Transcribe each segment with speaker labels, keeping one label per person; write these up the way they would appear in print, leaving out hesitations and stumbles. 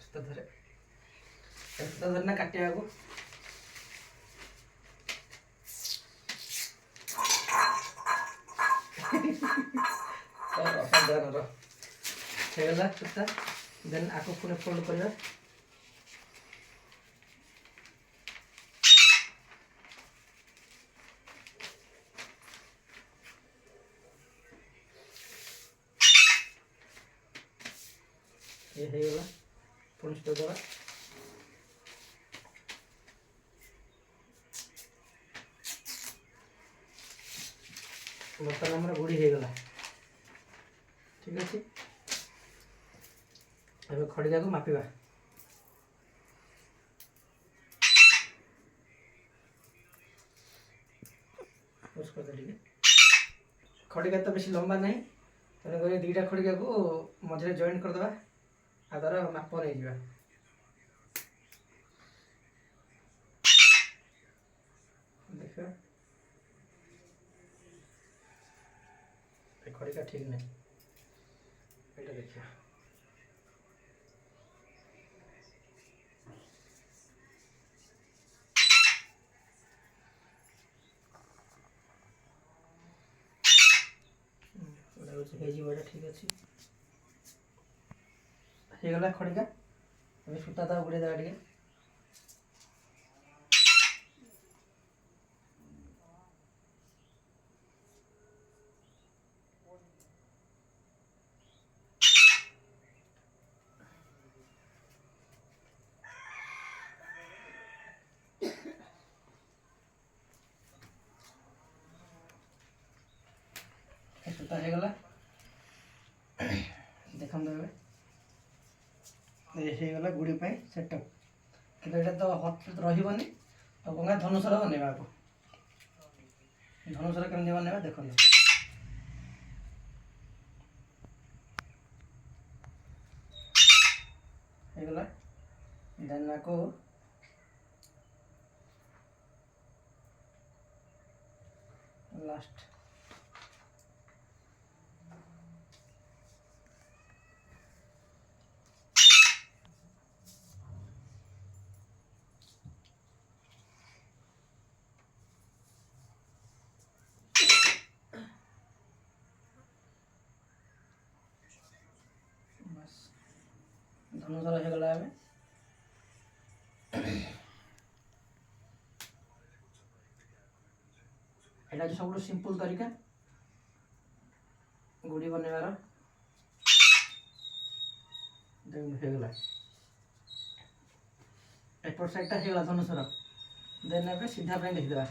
Speaker 1: सूता धरे सूता धरना काटिया को असाधारण हेगला सूता देन आको पुणे फोल्ड करवा ये हेगला पुणे सूता देवा बर्तमान आम गुड़ी हेगला ठीक अच्छे अब खड़िका को मापिबा खड़िका तो बेसी लंबा नहीं तेनाली दीटा खड़िका को मझे जॉइंट करदे आ तार माप नहीं जावा देखा खड़िका ठीक नहीं ये देखिए ठीक अच्छे गला खड़िका सूता तो गुड़े देवा टे सूता हेगला देखम देगला गुड़ी सेटअप कि तो हत रही तो गंगा धनुषर बनवा को धनुषर कमी बनवा देख हेगला देन को लास्ट धनुषर हेगला एटा जो सब सिंपल तरीका गुड़ी बनवार हेगला एपट साइड हेगला धनुषर देन ए सीधा देखीदा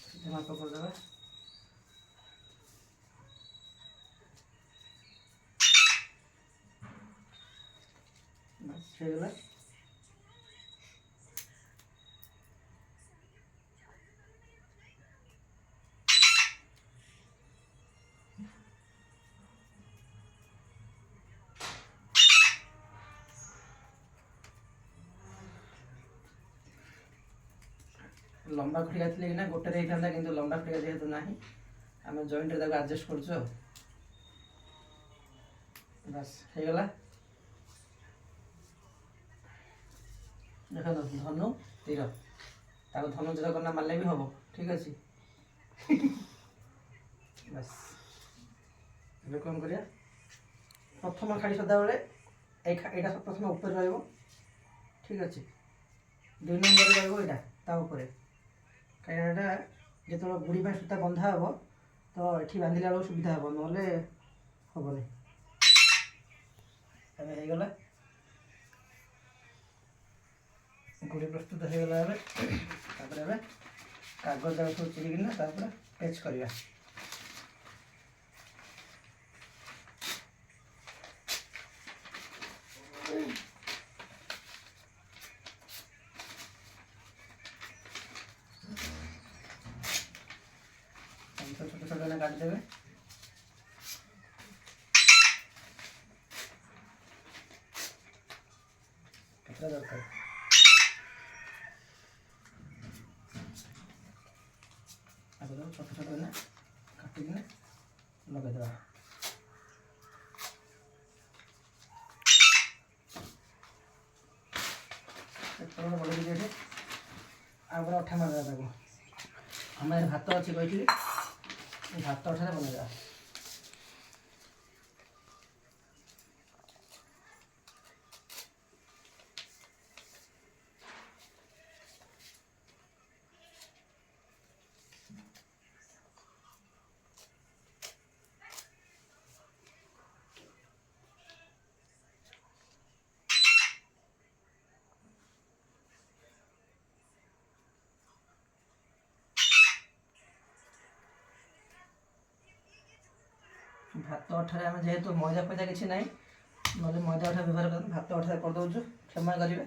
Speaker 1: सीधा माप करदे हेगला लंबा खड़िका थी ना गोटे रही था कि लंबा खड़िका जेहेतु ना आम जॉइंट एडजस्ट कर बस हेगला देख धनु तीर धनु तीर करना मारले भी हम ठीक अच्छे बस ये कौन करिया प्रथम खाड़ी सदा बेले यहाँ प्रथम ऊपर रहा ठीक अच्छे 2 नंबर रहा कहीं जो गुड़ी सूता बंधा हे तो ये बांधिला बेलू सुविधा हे ना हेनी होगला गुड़ी प्रस्तुत होगला कागज जाक सब चिड़िकिना पेच करवा छोट छोट काटिदेवे केतना दरकार छोट छोट ठीक है लगे बड़े दे आगे अठा मारदेवा आम भात अच्छी कही भात अठार बनईदेवा भात अठार आम जेहेतु मैदा फैदा किसी ना ना मैदा अठा व्यवहार कर भात अठार कर दौचु क्षमा करेंगे।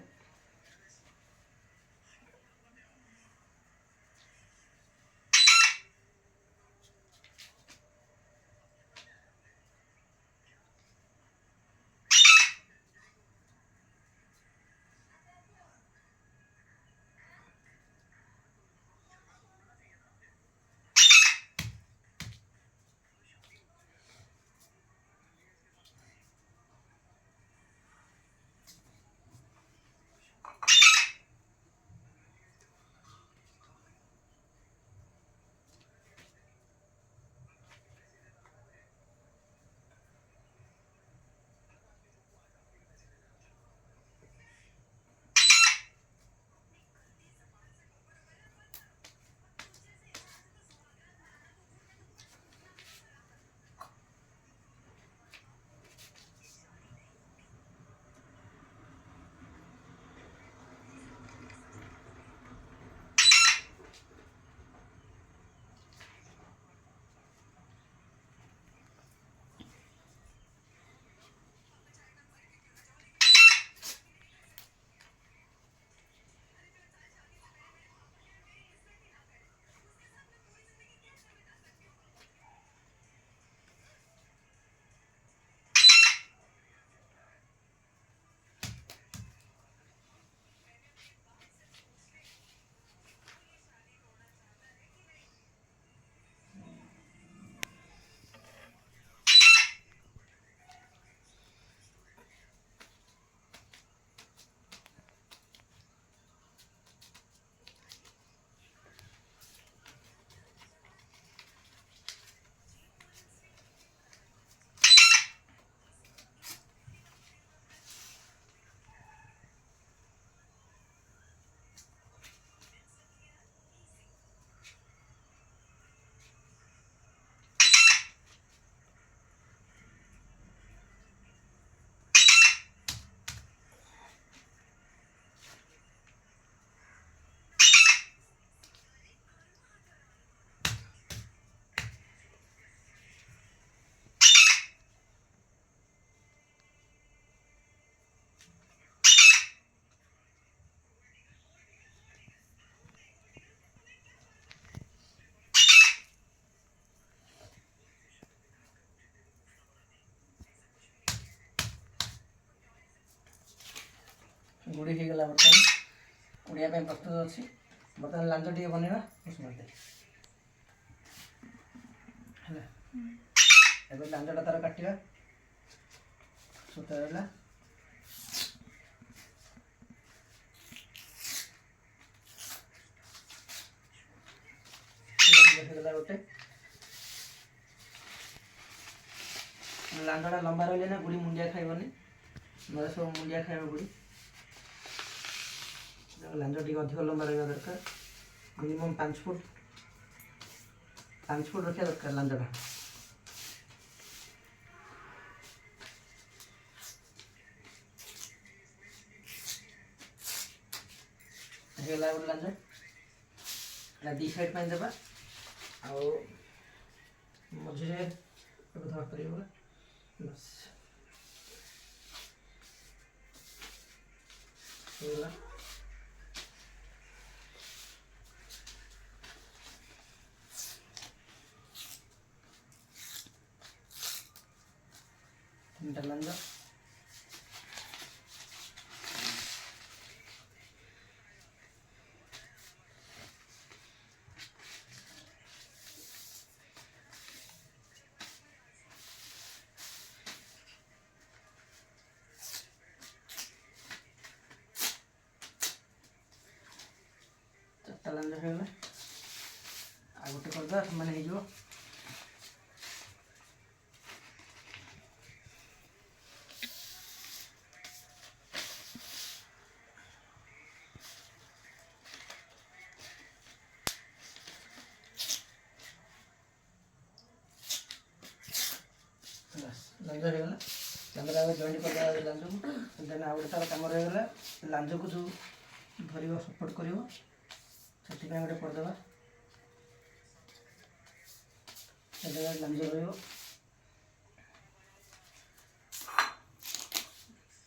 Speaker 1: गुड़ी हो गला बर्तमान उड़िया प्रस्तुत अच्छी बर्तमान लांज टे बनवा उष्णते लांजटा तार काटा सूता रहा गोटे लांजटा लंबा रही ना गुड़ी मुंडिया खाइबनी ना सब मुंडिया खाइब गुड़ी लांज टी अधिक लंबा रहा दरकार मिनिमम 5 फुट रखा दरकार लांजटा लांज दी साइड पे देवा मझे धर कर बस तीन लांज ଚାରିଟା ଲାଞ୍ଜ ହେଇଗଲା। ଆଉ ଗୋଟେ କରିଦେବା ସମାନ ହେଇଯିବ। ଲାଞ୍ଜ ହେଇଗଲା। ତାପରେ ଆମେ ଜଏଣ୍ଟ କରିଦେବା ଲାଞ୍ଜକୁ। ଦେନ୍ ଆଉ ଗୋଟେ ତାର କାମ ରହିଗଲା ଲାଞ୍ଜକୁ ଯେଉଁ ଧରିବ ସପୋର୍ଟ କରିବ, ସେଥିପାଇଁ ଗୋଟେ କରିଦେବା। ଏ ଜାଗାରେ ଲାଞ୍ଜ ରହିବ।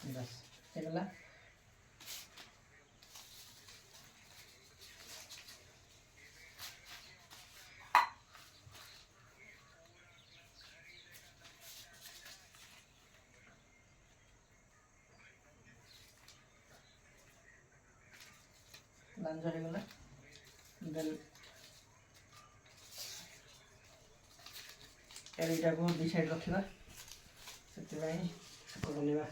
Speaker 1: ବାସ୍ ହେଇଗଲା। ଲାଞ୍ଜ ହେଇଗଲା। ଦେନ୍ ଏଇଟାକୁ ଦୁଇ ସାଇଡ଼୍ ରଖିବା, ସେଥିପାଇଁ ବନେଇବା।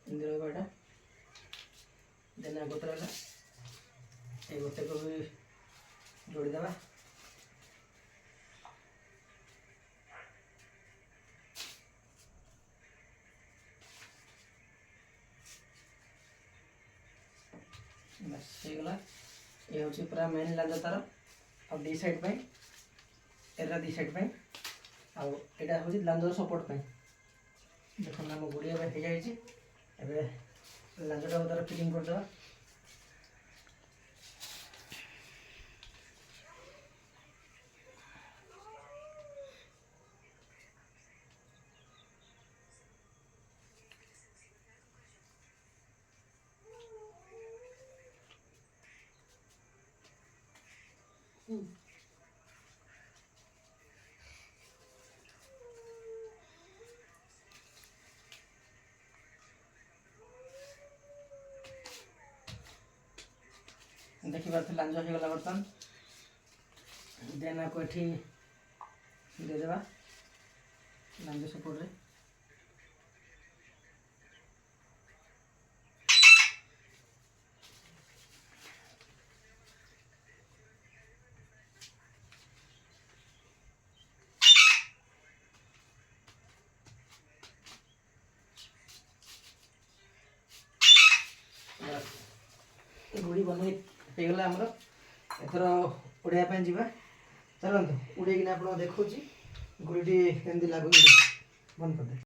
Speaker 1: ଏମିତି ରହିବ ଏଇଟା। ଦେନ୍ ଗୋଟେ ରହିଲା, এই ଗୋଟେକୁ ବି ଯୋଡ଼ିଦେବା। ବାସ୍ ହେଇଗଲା। ଏ ହେଉଛି ପୁରା ମେନ୍ ଲାଞ୍ଜ ତାର। ଆଉ ଦୁଇ ସାଇଡ଼୍ ପାଇଁ, ଏରା ଦୁଇ ସାଇଡ଼୍ ପାଇଁ, ଆଉ ଏଇଟା ହେଉଛି ଲାଞ୍ଜର ସପୋର୍ଟ ପାଇଁ। ଦେଖନ୍ତୁ ଆମ ଗୁଡ଼ି ଏବେ ହେଇଯାଇଛି। ଏବେ ଲାଞ୍ଜଟାକୁ ତାର ଫିଟିଂ କରିଦେବା। ଦେଖିପାରୁଥିଲେ ଲାଞ୍ଜ ହେଇଗଲା ବର୍ତ୍ତମାନ। ଦେନ୍ ଆକୁ ଏଠି ଦେଇଦେବା ଲାଞ୍ଜ ସପୋର୍ଟରେ। ଗୁଡ଼ି ବନେଇ ହେଇଗଲା ଆମର। ଏଥର ଉଡ଼େଇବା ପାଇଁ ଯିବା। ଚାଲନ୍ତୁ ଉଡ଼େଇକିନା ଆପଣଙ୍କୁ ଦେଖାଉଛି ଗୁଡ଼ିଟି କେମିତି ଲାଗୁଛି। ବନ୍ଦ କରିଦେ।